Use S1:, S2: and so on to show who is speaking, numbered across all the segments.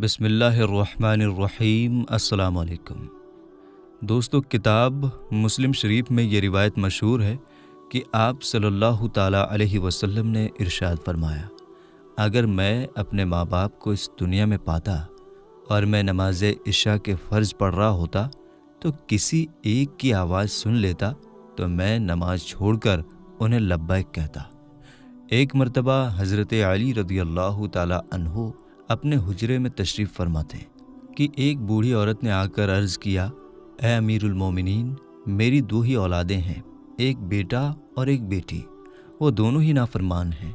S1: بسم اللہ الرحمن الرحیم۔ السلام علیکم دوستو، کتاب مسلم شریف میں یہ روایت مشہور ہے کہ آپ صلی اللہ تعالیٰ علیہ وسلم نے ارشاد فرمایا، اگر میں اپنے ماں باپ کو اس دنیا میں پاتا اور میں نماز عشاء کے فرض پڑھ رہا ہوتا تو کسی ایک کی آواز سن لیتا تو میں نماز چھوڑ کر انہیں لبیک کہتا۔ ایک مرتبہ حضرت علی رضی اللہ تعالیٰ عنہ اپنے حجرے میں تشریف فرما تھے کہ ایک بوڑھی عورت نے آ کر عرض کیا، اے امیر المومنین، میری دو ہی اولادیں ہیں، ایک بیٹا اور ایک بیٹی، وہ دونوں ہی نافرمان ہیں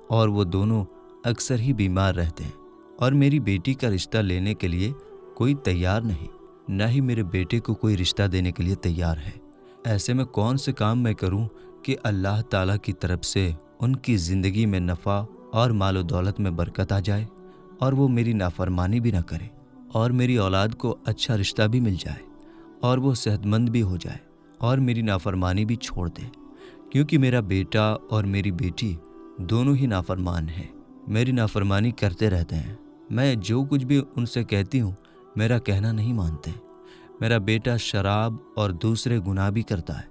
S1: اور وہ دونوں اکثر ہی بیمار رہتے ہیں، اور میری بیٹی کا رشتہ لینے کے لیے کوئی تیار نہیں، نہ ہی میرے بیٹے کو کوئی رشتہ دینے کے لیے تیار ہے۔ ایسے میں کون سے کام میں کروں کہ اللہ تعالیٰ کی طرف سے ان کی زندگی میں نفع اور مال و دولت میں برکت آ جائے اور وہ میری نافرمانی بھی نہ کرے، اور میری اولاد کو اچھا رشتہ بھی مل جائے اور وہ صحت مند بھی ہو جائے اور میری نافرمانی بھی چھوڑ دے، کیونکہ میرا بیٹا اور میری بیٹی دونوں ہی نافرمان ہیں، میری نافرمانی کرتے رہتے ہیں، میں جو کچھ بھی ان سے کہتی ہوں میرا کہنا نہیں مانتے، میرا بیٹا شراب اور دوسرے گناہ بھی کرتا ہے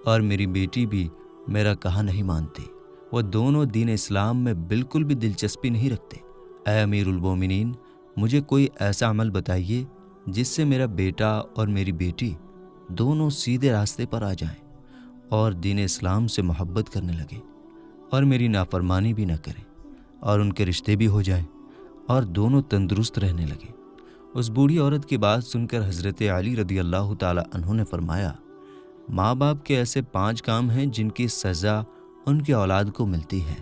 S1: اور میری بیٹی بھی میرا کہا نہیں مانتی، وہ دونوں دین اسلام میں بالکل بھی دلچسپی نہیں رکھتے۔ اے امیر المومنین، مجھے کوئی ایسا عمل بتائیے جس سے میرا بیٹا اور میری بیٹی دونوں سیدھے راستے پر آ جائیں اور دین اسلام سے محبت کرنے لگے اور میری نافرمانی بھی نہ کریں اور ان کے رشتے بھی ہو جائیں اور دونوں تندرست رہنے لگے۔ اس بوڑھی عورت کی بات سن کر حضرت علی رضی اللہ تعالیٰ عنہ نے فرمایا، ماں باپ کے ایسے 5 کام ہیں جن کی سزا ان کی اولاد کو ملتی ہے۔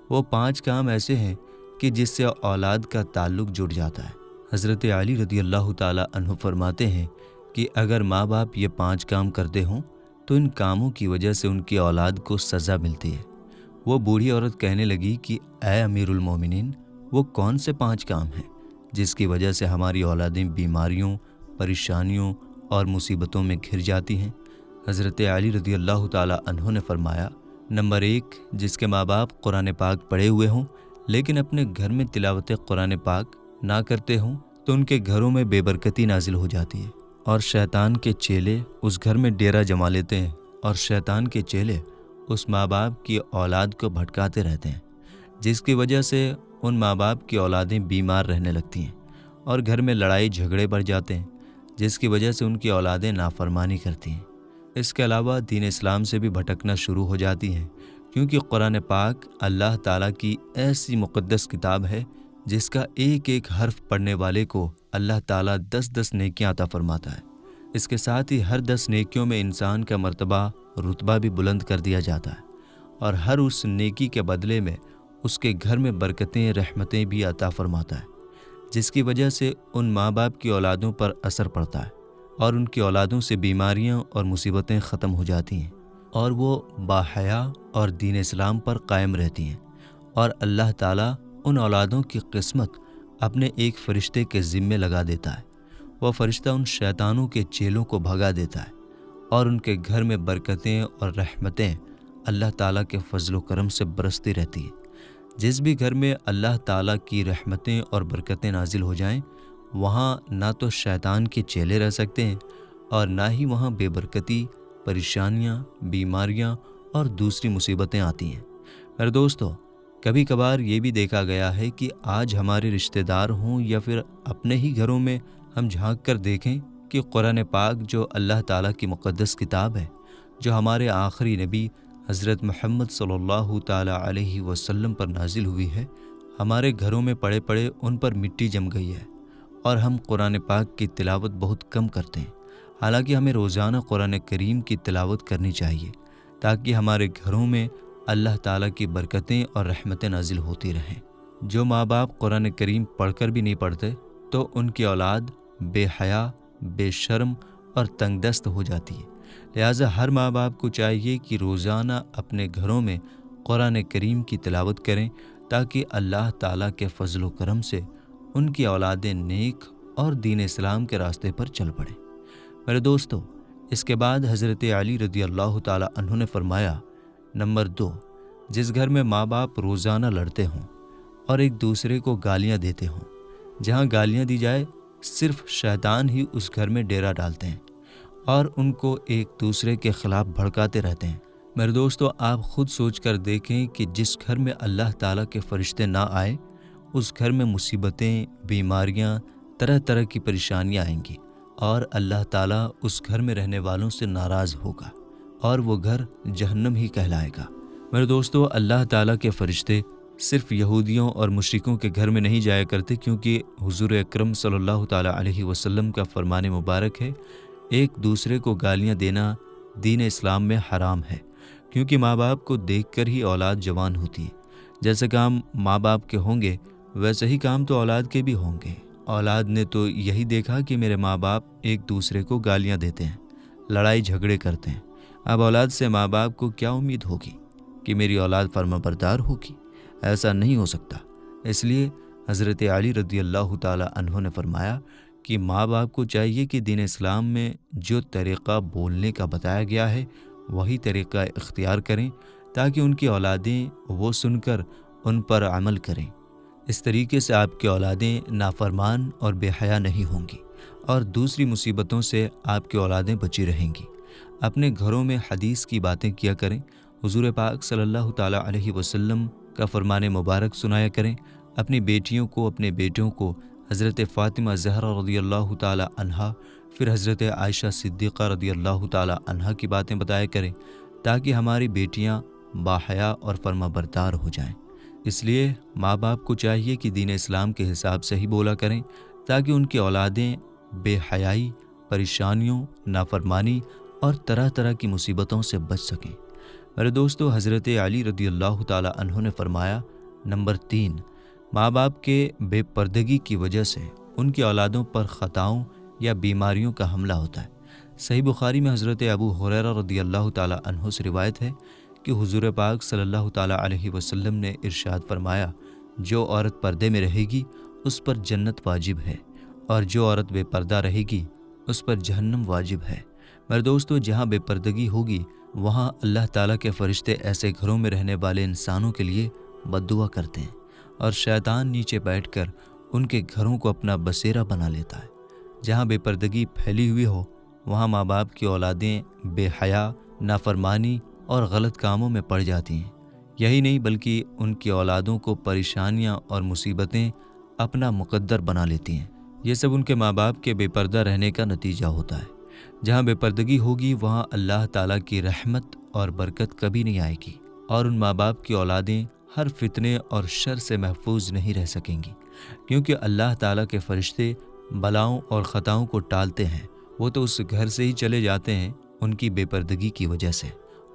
S1: وہ 5 کام ایسے ہیں کہ جس سے اولاد کا تعلق جڑ جاتا ہے۔ حضرت علی رضی اللہ تعالیٰ عنہ فرماتے ہیں کہ اگر ماں باپ یہ 5 کام کرتے ہوں تو ان کاموں کی وجہ سے ان کی اولاد کو سزا ملتی ہے۔ وہ بوڑھی عورت کہنے لگی کہ اے امیر المومنین، وہ کون سے 5 کام ہیں جس کی وجہ سے ہماری اولادیں بیماریوں، پریشانیوں اور مصیبتوں میں گھر جاتی ہیں؟ حضرت علی رضی اللہ تعالیٰ عنہ نے فرمایا، نمبر 1، جس کے ماں باپ قرآن پاک پڑھے ہوئے ہوں لیکن اپنے گھر میں تلاوت قرآن پاک نہ کرتے ہوں تو ان کے گھروں میں بے برکتی نازل ہو جاتی ہے اور شیطان کے چیلے اس گھر میں ڈیرا جما لیتے ہیں، اور شیطان کے چیلے اس ماں باپ کی اولاد کو بھٹکاتے رہتے ہیں، جس کی وجہ سے ان ماں باپ کی اولادیں بیمار رہنے لگتی ہیں اور گھر میں لڑائی جھگڑے بڑھ جاتے ہیں، جس کی وجہ سے ان کی اولادیں نافرمانی کرتی ہیں۔ اس کے علاوہ دین اسلام سے بھی بھٹکنا شروع ہو جاتی ہیں، کیونکہ قرآن پاک اللہ تعالیٰ کی ایسی مقدس کتاب ہے جس کا ایک ایک حرف پڑھنے والے کو اللہ تعالیٰ 10 نیکیاں عطا فرماتا ہے۔ اس کے ساتھ ہی ہر 10 نیکیوں میں انسان کا مرتبہ، رتبہ بھی بلند کر دیا جاتا ہے، اور ہر اس نیکی کے بدلے میں اس کے گھر میں برکتیں، رحمتیں بھی عطا فرماتا ہے، جس کی وجہ سے ان ماں باپ کی اولادوں پر اثر پڑتا ہے اور ان کی اولادوں سے بیماریاں اور مصیبتیں ختم ہو جاتی ہیں اور وہ باحیا اور دین اسلام پر قائم رہتی ہیں، اور اللہ تعالیٰ ان اولادوں کی قسمت اپنے ایک فرشتے کے ذمے لگا دیتا ہے۔ وہ فرشتہ ان شیطانوں کے چیلوں کو بھگا دیتا ہے اور ان کے گھر میں برکتیں اور رحمتیں اللہ تعالیٰ کے فضل و کرم سے برستی رہتی ہیں۔ جس بھی گھر میں اللہ تعالیٰ کی رحمتیں اور برکتیں نازل ہو جائیں، وہاں نہ تو شیطان کے چیلے رہ سکتے ہیں اور نہ ہی وہاں بے برکتی، پریشانیاں، بیماریاں اور دوسری مصیبتیں آتی ہیں۔ میرے دوستو، کبھی کبھار یہ بھی دیکھا گیا ہے کہ آج ہمارے رشتہ دار ہوں یا پھر اپنے ہی گھروں میں ہم جھانک کر دیکھیں کہ قرآن پاک جو اللہ تعالیٰ کی مقدس کتاب ہے، جو ہمارے آخری نبی حضرت محمد صلی اللہ تعالیٰ علیہ وسلم پر نازل ہوئی ہے، ہمارے گھروں میں پڑے پڑے ان پر مٹی جم گئی ہے اور ہم قرآن پاک کی تلاوت بہت کم کرتے ہیں۔ حالانکہ ہمیں روزانہ قرآن کریم کی تلاوت کرنی چاہیے تاکہ ہمارے گھروں میں اللہ تعالیٰ کی برکتیں اور رحمتیں نازل ہوتی رہیں۔ جو ماں باپ قرآن کریم پڑھ کر بھی نہیں پڑھتے تو ان کی اولاد بے حیا، بے شرم اور تنگ دست ہو جاتی ہے۔ لہٰذا ہر ماں باپ کو چاہیے کہ روزانہ اپنے گھروں میں قرآن کریم کی تلاوت کریں تاکہ اللہ تعالیٰ کے فضل و کرم سے ان کی اولادیں نیک اور دین اسلام کے راستے پر چل پڑیں۔ میرے دوستو، اس کے بعد حضرت علی رضی اللہ تعالیٰ عنہ نے فرمایا، نمبر 2، جس گھر میں ماں باپ روزانہ لڑتے ہوں اور ایک دوسرے کو گالیاں دیتے ہوں، جہاں گالیاں دی جائے صرف شیطان ہی اس گھر میں ڈیرا ڈالتے ہیں اور ان کو ایک دوسرے کے خلاف بھڑکاتے رہتے ہیں۔ میرے دوستو، آپ خود سوچ کر دیکھیں کہ جس گھر میں اللہ تعالیٰ کے فرشتے نہ آئے اس گھر میں مصیبتیں، بیماریاں، طرح طرح کی پریشانیاں آئیں گی اور اللہ تعالیٰ اس گھر میں رہنے والوں سے ناراض ہوگا اور وہ گھر جہنم ہی کہلائے گا۔ میرے دوستو، اللہ تعالیٰ کے فرشتے صرف یہودیوں اور مشرکوں کے گھر میں نہیں جایا کرتے، کیونکہ حضور اکرم صلی اللہ تعالیٰ علیہ وسلم کا فرمان مبارک ہے، ایک دوسرے کو گالیاں دینا دین اسلام میں حرام ہے، کیونکہ ماں باپ کو دیکھ کر ہی اولاد جوان ہوتی ہے۔ جیسے کام ماں باپ کے ہوں گے ویسے ہی کام تو اولاد کے بھی ہوں گے۔ اولاد نے تو یہی دیکھا کہ میرے ماں باپ ایک دوسرے کو گالیاں دیتے ہیں، لڑائی جھگڑے کرتے ہیں۔ اب اولاد سے ماں باپ کو کیا امید ہوگی کہ میری اولاد فرما بردار ہوگی؟ ایسا نہیں ہو سکتا۔ اس لیے حضرت علی رضی اللہ تعالیٰ عنہ نے فرمایا کہ ماں باپ کو چاہیے کہ دین اسلام میں جو طریقہ بولنے کا بتایا گیا ہے وہی طریقہ اختیار کریں تاکہ ان کی اولادیں وہ سن کر ان پر عمل کریں۔ اس طریقے سے آپ کی اولادیں نافرمان اور بے حیا نہیں ہوں گی اور دوسری مصیبتوں سے آپ کی اولادیں بچی رہیں گی۔ اپنے گھروں میں حدیث کی باتیں کیا کریں، حضور پاک صلی اللہ تعالیٰ علیہ وسلم کا فرمان مبارک سنایا کریں۔ اپنی بیٹیوں کو، اپنے بیٹوں کو حضرت فاطمہ زہرا رضی اللہ تعالیٰ عنہا، پھر حضرت عائشہ صدیقہ رضی اللہ تعالیٰ عنہا کی باتیں بتایا کریں تاکہ ہماری بیٹیاں باحیا اور فرما بردار ہو جائیں۔ اس لیے ماں باپ کو چاہیے کہ دین اسلام کے حساب سے ہی بولا کریں تاکہ ان کی اولادیں بے حیائی، پریشانیوں، نافرمانی اور طرح طرح کی مصیبتوں سے بچ سکیں۔ میرے دوستو، حضرت علی رضی اللہ تعالیٰ عنہ نے فرمایا، نمبر 3، ماں باپ کے بے پردگی کی وجہ سے ان کی اولادوں پر خطاؤں یا بیماریوں کا حملہ ہوتا ہے۔ صحیح بخاری میں حضرت ابو ہریرہ رضی اللہ تعالیٰ عنہ سے روایت ہے کہ حضور پاک صلی اللہ تعالیٰ علیہ وسلم نے ارشاد فرمایا، جو عورت پردے میں رہے گی اس پر جنت واجب ہے اور جو عورت بے پردہ رہے گی اس پر جہنم واجب ہے۔ میرے دوستو، جہاں بے پردگی ہوگی وہاں اللہ تعالیٰ کے فرشتے ایسے گھروں میں رہنے والے انسانوں کے لیے بد دعا کرتے ہیں اور شیطان نیچے بیٹھ کر ان کے گھروں کو اپنا بسیرا بنا لیتا ہے۔ جہاں بے پردگی پھیلی ہوئی ہو وہاں ماں باپ کی اولادیں بے حیا، نافرمانی اور غلط کاموں میں پڑ جاتی ہیں۔ یہی نہیں بلکہ ان کی اولادوں کو پریشانیاں اور مصیبتیں اپنا مقدر بنا لیتی ہیں۔ یہ سب ان کے ماں باپ کے بے پردہ رہنے کا نتیجہ ہوتا ہے۔ جہاں بے پردگی ہوگی وہاں اللہ تعالیٰ کی رحمت اور برکت کبھی نہیں آئے گی اور ان ماں باپ کی اولادیں ہر فتنے اور شر سے محفوظ نہیں رہ سکیں گی، کیونکہ اللہ تعالیٰ کے فرشتے بلاؤں اور خطاؤں کو ٹالتے ہیں۔ وہ تو اس گھر سے ہی چلے جاتے ہیں ان کی بے پردگی کی وجہ سے،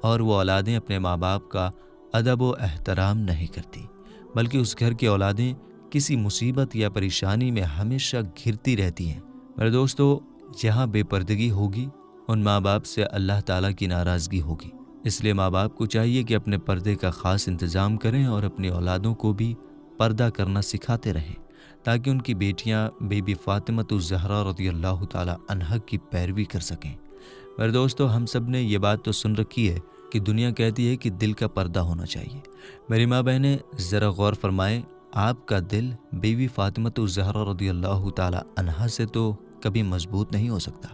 S1: اور وہ اولادیں اپنے ماں باپ کا ادب و احترام نہیں کرتی، بلکہ اس گھر کی اولادیں کسی مصیبت یا پریشانی میں ہمیشہ گھرتی رہتی ہیں۔ میرے دوستو، جہاں بے پردگی ہوگی ان ماں باپ سے اللہ تعالیٰ کی ناراضگی ہوگی۔ اس لیے ماں باپ کو چاہیے کہ اپنے پردے کا خاص انتظام کریں اور اپنی اولادوں کو بھی پردہ کرنا سکھاتے رہیں تاکہ ان کی بیٹیاں بی بی فاطمہ الزہرا رضی اللہ تعالیٰ عنہا کی پیروی کر سکیں۔ میرے دوستو، ہم سب نے یہ بات تو سن رکھی ہے کہ دنیا کہتی ہے کہ دل کا پردہ ہونا چاہیے۔ میری ماں بہنیں ذرا غور فرمائیں، آپ کا دل بی بی فاطمہ الزہرا رضی اللہ تعالیٰ عنہا سے تو کبھی مضبوط نہیں ہو سکتا۔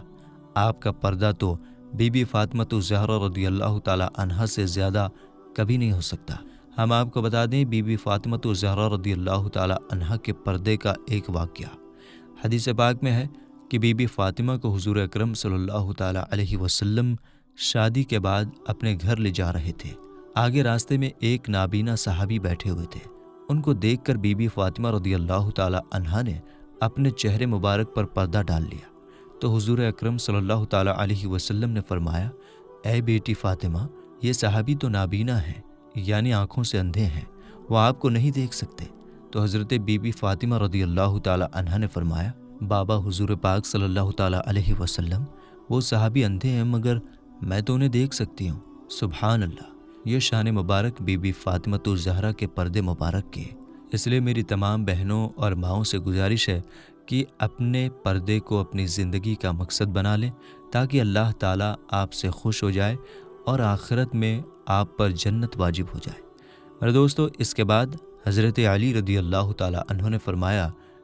S1: آپ کا پردہ تو بی بی فاطمہ الزہرا رضی اللہ تعالیٰ عنہا سے زیادہ کبھی نہیں ہو سکتا۔ ہم آپ کو بتا دیں، بی بی فاطمہ الزہرا رضی اللہ تعالیٰ عنہا کے پردے کا ایک واقعہ حدیث پاک میں ہے کہ بی بی فاطمہ کو حضور اکرم صلی اللہ تعالیٰ علیہ وسلم شادی کے بعد اپنے گھر لے جا رہے تھے۔ آگے راستے میں ایک نابینا صحابی بیٹھے ہوئے تھے۔ ان کو دیکھ کر بی بی فاطمہ رضی اللہ تعالیٰ عنہا نے اپنے چہرے مبارک پر پردہ ڈال لیا تو حضور اکرم صلی اللہ تعالیٰ علیہ وسلم نے فرمایا، اے بیٹی فاطمہ، یہ صحابی تو نابینا ہیں، یعنی آنکھوں سے اندھے ہیں، وہ آپ کو نہیں دیکھ سکتے۔ تو حضرت بی بی فاطمہ رضی اللہ تعالیٰ عنہا نے فرمایا، بابا حضور پاک صلی اللہ تعالیٰ علیہ وسلم، وہ صحابی اندھے ہیں مگر میں تو انہیں دیکھ سکتی ہوں۔ سبحان اللہ! یہ شان مبارک بی بی فاطمہ الزہرا کے پردے مبارک کے۔ اس لیے میری تمام بہنوں اور ماؤں سے گزارش ہے کہ اپنے پردے کو اپنی زندگی کا مقصد بنا لیں تاکہ اللہ تعالیٰ آپ سے خوش ہو جائے اور آخرت میں آپ پر جنت واجب ہو جائے۔ میرے دوستو، اس کے بعد حضرت علی رضی اللہ تعالیٰ عنہ نے فرمایا،